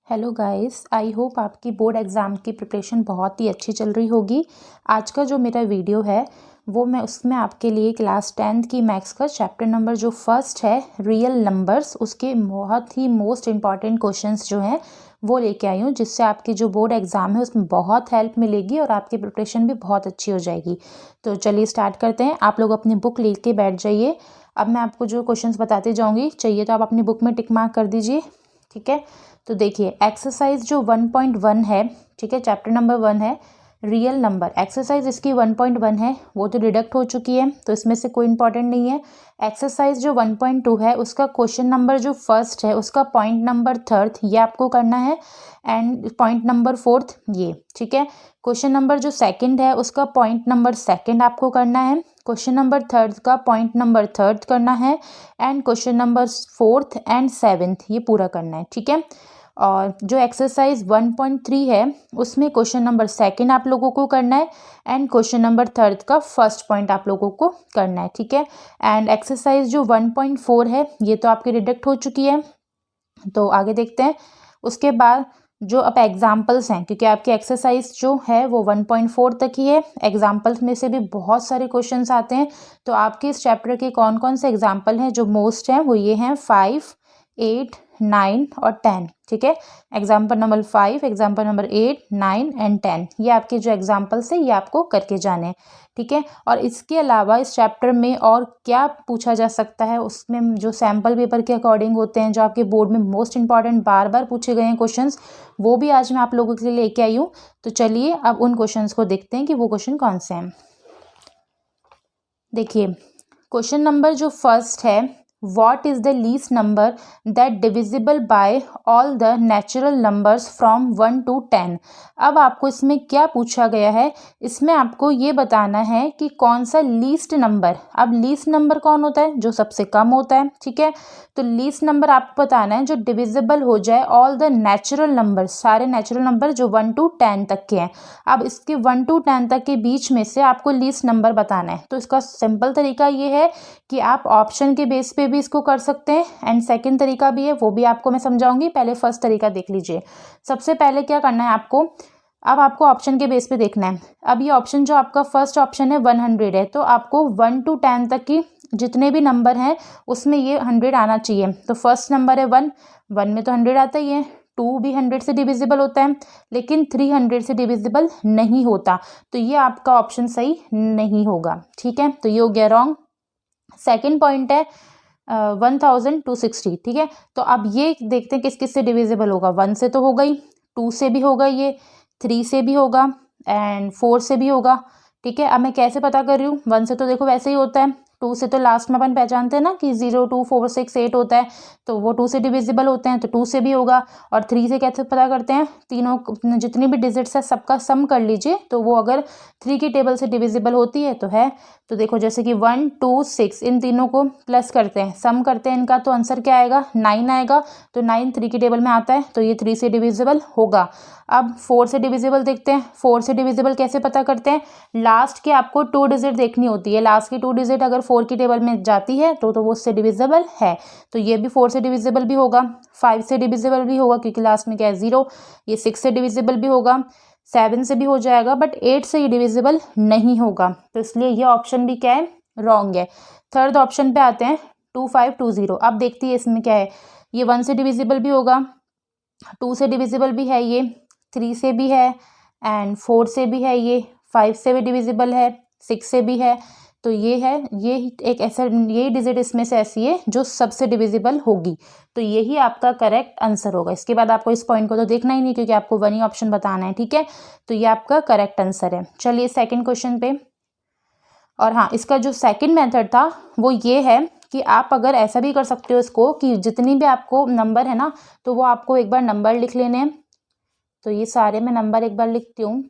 Hello guys, I hope आपकी board exam की preparation बहुत ही अच्छी चल रही होगी। आज का जो मेरा वीडियो है वो मैं उसमें आपके लिए क्लास 10th की मैथ्स का चैप्टर नंबर जो फर्स्ट है रियल नंबर्स, उसके बहुत ही मोस्ट इम्पॉर्टेंट क्वेश्चंस जो हैं वो लेके आई हूँ, जिससे आपकी जो बोर्ड एग्ज़ाम है उसमें बहुत हेल्प मिलेगी और आपकी प्रिपरेशन भी बहुत अच्छी हो जाएगी। तो चलिए स्टार्ट करते हैं। आप लोग अपनी बुक लेके बैठ जाइए। अब मैं आपको जो क्वेश्चंस बताती जाऊँगी, चाहिए तो आप अपनी बुक में टिक मार्क कर दीजिए। ठीक है, तो देखिए एक्सरसाइज जो 1.1 है, ठीक है, चैप्टर नंबर 1 है रियल नंबर। एक्सरसाइज इसकी 1.1 है, वो तो डिडक्ट हो चुकी है तो इसमें से कोई इंपॉर्टेंट नहीं है। एक्सरसाइज जो 1.2 है उसका क्वेश्चन नंबर जो फर्स्ट है उसका पॉइंट नंबर थर्ड ये आपको करना है एंड पॉइंट नंबर फोर्थ ये, ठीक है। क्वेश्चन नंबर जो सेकंड है उसका पॉइंट नंबर सेकंड आपको करना है। क्वेश्चन नंबर थर्ड का पॉइंट नंबर थर्ड करना है and question number fourth and seventh ये पूरा करना है, ठीक है। और जो एक्सरसाइज 1.3 है उसमें क्वेश्चन नंबर सेकंड आप लोगों को करना है एंड क्वेश्चन नंबर थर्ड का फर्स्ट पॉइंट आप लोगों को करना है, ठीक है। एंड एक्सरसाइज जो 1.4 है ये तो आपकी रिडक्ट हो चुकी है, तो आगे देखते हैं। उसके बाद जो अब एग्जाम्पल्स हैं, क्योंकि आपकी एक्सरसाइज जो है वो 1.4 तक ही है, एग्जाम्पल्स में से भी बहुत सारे क्वेश्चंस आते हैं। तो आपके इस चैप्टर के कौन कौन से एग्जाम्पल हैं जो मोस्ट हैं वो ये हैं 5, 8, 9 और 10, ठीक है। Example number 5, example number 8, 9 and 10 ये आपके जो एग्जाम्पल्स है ये आपको करके जाने हैं, ठीक है। और इसके अलावा इस चैप्टर में और क्या पूछा जा सकता है, उसमें जो सैम्पल पेपर के अकॉर्डिंग होते हैं, जो आपके बोर्ड में मोस्ट इंपॉर्टेंट बार बार पूछे गए हैं क्वेश्चंस, वो भी आज मैं आप लोगों के लिए लेके आई हूँ। तो चलिए अब उन क्वेश्चंस को देखते हैं कि वो क्वेश्चन कौन से हैं। देखिए क्वेश्चन नंबर जो फर्स्ट है, what is the least number that divisible by all the natural numbers from 1 to 10। अब आपको इसमें क्या पूछा गया है, इसमें आपको ये बताना है कि कौन सा लीस्ट नंबर। अब लीस्ट नंबर कौन होता है, जो सबसे कम होता है, ठीक है। तो लीस्ट नंबर आपको बताना है जो डिविजिबल हो जाए ऑल द नेचुरल नंबर, सारे नेचुरल नंबर जो 1 to 10 तक के हैं। अब इसके 1 to 10 तक के बीच में से आपको लीस्ट नंबर बताना है। तो इसका सिंपल तरीका ये है कि आप ऑप्शन के बेस पे भी इसको कर सकते हैं एंड सेकंड तरीका भी है, वो भी आपको मैं समझाऊंगी। पहले फर्स्ट तरीका देख लीजिए। सबसे पहले क्या करना है आपको, अब आपको ऑप्शन के बेस पे देखना है। अब ये ऑप्शन जो आपका फर्स्ट ऑप्शन है 100 है, तो आपको 1 to 10 तक की जितने भी नंबर हैं उसमें ये 100 आना चाहिए। तो फर्स्ट नंबर है 1, 1 में तो 100 आता ही है। 2 भी 100 से डिविजिबल होता है, लेकिन 300 से डिविजिबल नहीं होता, तो ये आपका ऑप्शन सही नहीं होगा, ठीक है। तो ये हो गया रॉन्ग। सेकेंड पॉइंट है 1260, ठीक है। तो अब ये देखते हैं किस किस से डिविजिबल होगा। 1 से तो होगा ही, 2 से भी होगा, ये 3 से भी होगा एंड 4 से भी होगा, ठीक है। अब मैं कैसे पता कर रही हूँ, 1 से तो देखो वैसे ही होता है, 2 से तो लास्ट में अपन पहचानते हैं ना कि 0, 2, 4, 6, 8 होता है, तो वो 2 से डिविजिबल होते हैं, तो 2 से भी होगा। और 3 से कैसे पता करते हैं, तीनों जितनी भी डिजिट्स है सबका सम कर लीजिए, तो वो अगर 3 की टेबल से डिविजिबल होती है तो है। तो देखो जैसे कि 1, 2, 6 इन तीनों को प्लस करते हैं, सम करते हैं इनका, तो आंसर क्या आएगा, 9 आएगा। तो 9 3 की टेबल में आता है, तो ये 3 से डिविजिबल होगा। अब 4 से डिविजिबल देखते हैं। 4 से डिविजिबल कैसे पता करते हैं, लास्ट के आपको 2 डिजिट देखनी होती है, लास्ट की 2 डिजिट अगर 4 की टेबल में जाती है तो वो उससे डिविजिबल है। तो ये भी 4 से डिविजिबल भी होगा, 5 से डिविजिबल भी होगा क्योंकि लास्ट में क्या है 0, ये 6 से डिविजिबल भी होगा, 7 से भी हो जाएगा, बट 8 से ये डिविजिबल नहीं होगा, तो इसलिए ये ऑप्शन भी क्या है, रॉन्ग है। थर्ड ऑप्शन पे आते हैं 2520। अब देखती है इसमें क्या है, ये 1 से डिविजिबल भी होगा, 2 से डिविजिबल भी है, ये 3 से भी है एंड 4 से भी है, ये 5 से भी डिविजिबल है, 6 से भी है। तो ये है, ये एक ऐसा, यही डिजिट इसमें से ऐसी है जो सबसे डिविजिबल होगी, तो यही आपका करेक्ट आंसर होगा। इसके बाद आपको इस पॉइंट को तो देखना ही नहीं क्योंकि आपको 1 ही ऑप्शन बताना है, ठीक है। तो ये आपका करेक्ट आंसर है। चलिए सेकंड क्वेश्चन पे। और हाँ, इसका जो सेकंड मेथड था वो ये है कि आप अगर ऐसा भी कर सकते हो इसको कि जितनी भी आपको नंबर है ना, तो वो आपको एक बार नंबर लिख लेने हैं। तो ये सारे मैं नंबर एक बार लिखती हूँ,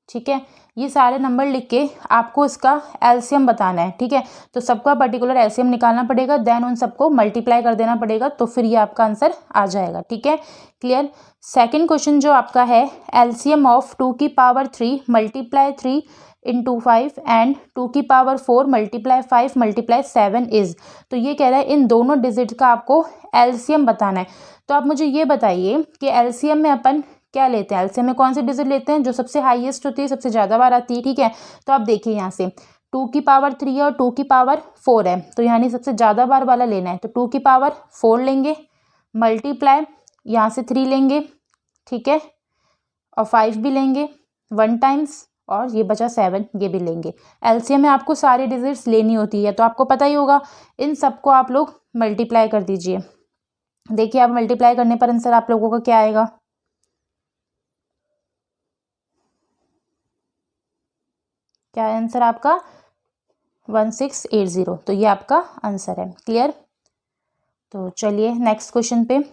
ठीक है। ये सारे नंबर लिख के आपको इसका एलसीएम बताना है, ठीक है। तो सबका पर्टिकुलर एलसीएम निकालना पड़ेगा, देन उन सबको मल्टीप्लाई कर देना पड़ेगा, तो फिर ये आपका आंसर आ जाएगा, ठीक है। क्लियर। सेकंड क्वेश्चन जो आपका है, एलसीएम ऑफ 2 की पावर 3 मल्टीप्लाई 3 इंटू 5 एंड 2 की पावर 4 मल्टीप्लाई 5 मल्टीप्लाई 7 इज। तो ये कह रहा है इन दोनों डिजिट का आपको एलसीएम बताना है। तो आप मुझे ये बताइए कि एलसीएम में अपन क्या लेते हैं, एलसीएम में कौन सी डिजिट लेते हैं, जो सबसे हाईएस्ट होती है, सबसे ज़्यादा बार आती है। ठीक है, तो आप देखिए यहाँ से 2 की पावर 3 है और 2 की पावर 4 है, तो यानी सबसे ज़्यादा बार वाला लेना है। तो 2 की पावर 4 लेंगे, मल्टीप्लाई यहाँ से 3 लेंगे, ठीक है, और 5 भी लेंगे 1 टाइम्स, और ये बचा 7, ये भी लेंगे। एलसीएम में आपको सारी डिजिट्स लेनी होती है, तो आपको पता ही होगा। इन सबको आप लोग मल्टीप्लाई कर दीजिए। देखिए आप मल्टीप्लाई करने पर आंसर आप लोगों का क्या आएगा, क्या है आंसर आपका 1680। तो ये आपका आंसर है। क्लियर। तो चलिए नेक्स्ट क्वेश्चन पे।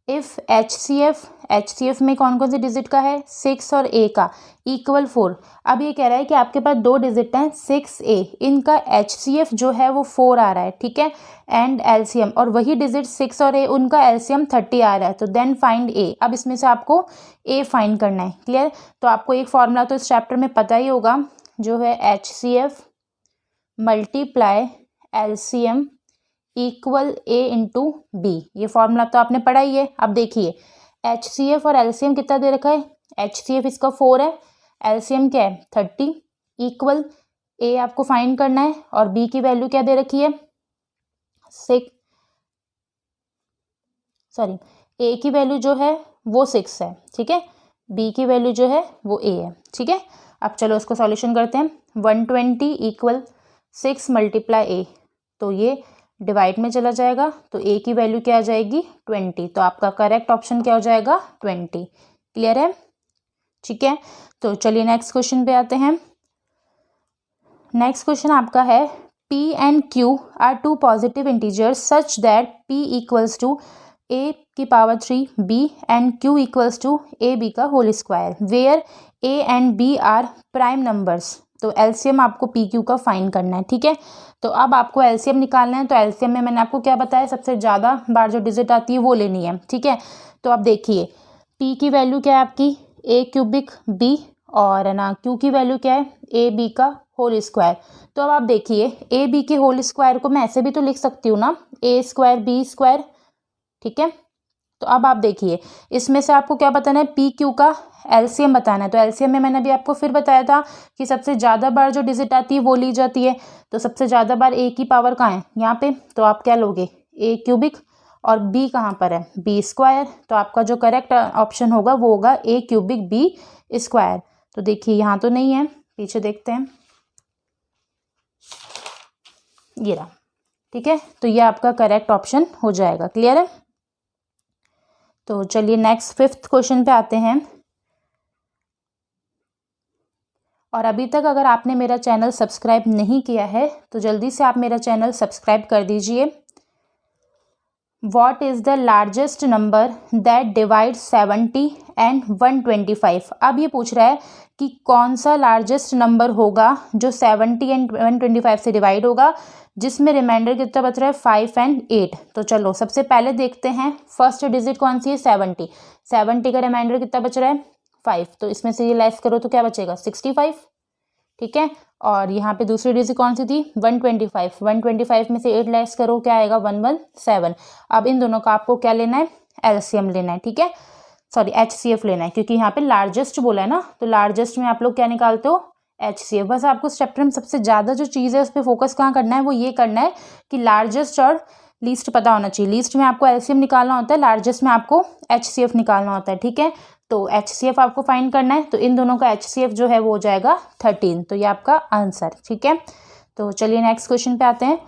इफ़ एचसीएफ में कौन कौन सी डिजिट का है, 6 और ए का इक्वल 4। अब ये कह रहा है कि आपके पास दो डिजिट हैं 6A, इनका एचसीएफ जो है वो 4 आ रहा है, ठीक है, एंड एलसीएम, और वही डिजिट 6 और ए उनका एलसीएम 30 आ रहा है। तो देन फाइंड ए। अब इसमें से आपको ए फाइंड करना है। क्लियर। तो आपको एक फॉर्मूला तो इस चैप्टर में पता ही होगा, जो है एचसीएफ मल्टीप्लाई एलसीएम इक्वल ए इंटू बी। ये फॉर्मूला तो आपने पढ़ा ही है। अब देखिए एचसीएफ और एलसीएम कितना दे रखा है, एचसीएफ इसका 4 है, एलसीएम क्या है 30, इक्वल ए आपको फाइंड करना है, और बी की वैल्यू क्या दे रखी है 6, सॉरी ए की वैल्यू जो है वो 6 है, ठीक है, बी की वैल्यू जो है वो ए है, ठीक है। अब चलो इसको सॉल्यूशन करते हैं। 120 इक्वल 6 मल्टीप्लाई ए, तो ये डिवाइड में चला जाएगा, तो ए की वैल्यू क्या आ जाएगी 20। तो आपका करेक्ट ऑप्शन क्या हो जाएगा 20। क्लियर है, ठीक है। तो चलिए नेक्स्ट क्वेश्चन पे आते हैं। नेक्स्ट क्वेश्चन आपका है P and Q are two positive integers such that P equals to a की power 3 b and q equals to a b का whole square, where a and b are prime numbers. तो LCM आपको P Q का find करना है, ठीक है। तो अब आपको एलसीएम निकालना है। तो एलसीएम में मैंने आपको क्या बताया, सबसे ज़्यादा बार जो डिजिट आती है वो लेनी है, ठीक है। तो अब देखिए पी की वैल्यू क्या है आपकी ए क्यूबिक बी, और है ना क्यू की वैल्यू क्या है ए बी का होल स्क्वायर। तो अब आप देखिए ए बी के होल स्क्वायर को मैं ऐसे भी तो लिख सकती हूँ ना, ए स्क्वायर बी स्क्वायर, ठीक है। तो अब आप देखिए इसमें से आपको क्या बताना है, पी क्यू का एलसीएम बताना है। तो एलसीएम में मैंने अभी आपको फिर बताया था कि सबसे ज़्यादा बार जो डिजिट आती है वो ली जाती है। तो सबसे ज़्यादा बार ए की पावर कहाँ है यहाँ पे, तो आप क्या लोगे ए क्यूबिक, और बी कहाँ पर है बी स्क्वायर। तो आपका जो करेक्ट ऑप्शन होगा वो होगा ए क्यूबिक बी स्क्वायर। तो देखिए यहाँ तो नहीं है, पीछे देखते हैं, ये रहा, ठीक है। तो ये आपका करेक्ट ऑप्शन हो जाएगा। क्लियर है। तो चलिए नेक्स्ट 5th क्वेश्चन पे आते हैं। और अभी तक अगर आपने मेरा चैनल सब्सक्राइब नहीं किया है तो जल्दी से आप मेरा चैनल सब्सक्राइब कर दीजिए। What is the largest number that divide 70 and 125। अब ये पूछ रहा है कि कौन सा लार्जेस्ट नंबर होगा जो 70 एंड 125 से डिवाइड होगा, जिसमें रिमाइंडर कितना बच रहा है 5 एंड 8। तो चलो सबसे पहले देखते हैं फर्स्ट डिजिट कौन सी है 70। 70 का रिमाइंडर कितना बच रहा है 5, तो इसमें से ये लेस करो तो क्या बचेगा 65, ठीक है। और यहाँ पे दूसरी डिजिट कौन सी थी 125, 125 में से 8 लेस करो क्या आएगा 117। अब इन दोनों का आपको क्या लेना है एलसीएम लेना है, ठीक है, सॉरी एचसीएफ लेना है, क्योंकि यहाँ पे लार्जेस्ट बोला है ना। तो लार्जेस्ट में आप लोग क्या निकालते हो एचसीएफ। बस आपको इस चैप्टर में सबसे ज़्यादा जो चीज़ है उस पर फोकस कहाँ करना है, वो ये करना है कि लार्जेस्ट और लीस्ट पता होना चाहिए। लीस्ट में आपको एलसीएम निकालना होता है, लार्जेस्ट में आपको एचसीएफ निकालना होता है, ठीक है। तो एचसीएफ आपको फाइंड करना है, तो इन दोनों का एचसीएफ जो है वो हो जाएगा 13। तो ये आपका आंसर, ठीक है। तो चलिए नेक्स्ट क्वेश्चन पे आते हैं।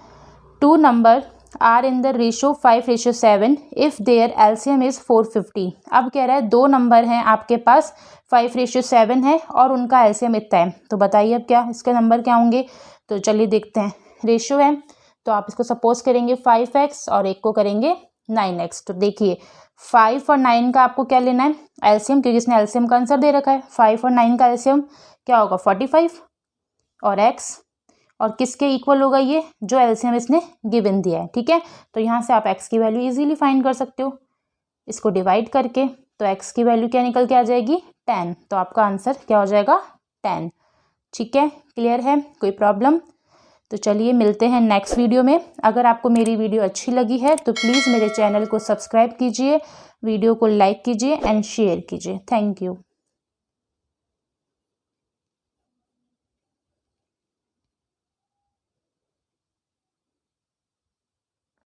2 number are in the ratio 5:7 if their LCM is 450। अब कह रहा है 2 नंबर हैं आपके पास 5:7 है और उनका एलसीएम इतना है। तो बताइए अब क्या इसके नंबर क्या होंगे। तो चलिए देखते हैं। रेशो है तो आप इसको सपोज करेंगे 5x और एक को करेंगे 9x। तो देखिए 5 और 9 का आपको क्या लेना है एलसीएम, क्योंकि इसने एलसीएम का आंसर दे रखा है। 5 और 9 का एलसीएम क्या होगा 45, और x और किसके इक्वल होगा ये जो एलसीएम इसने गिवन दिया है, ठीक है। तो यहाँ से आप x की वैल्यू इजीली फाइंड कर सकते हो इसको डिवाइड करके। तो x की वैल्यू क्या निकल के आ जाएगी 10। तो आपका आंसर क्या हो जाएगा 10। ठीक है, क्लियर है, कोई प्रॉब्लम? तो चलिए मिलते हैं नेक्स्ट वीडियो में। अगर आपको मेरी वीडियो अच्छी लगी है तो प्लीज़ मेरे चैनल को सब्सक्राइब कीजिए, वीडियो को लाइक कीजिए एंड शेयर कीजिए। Thank you.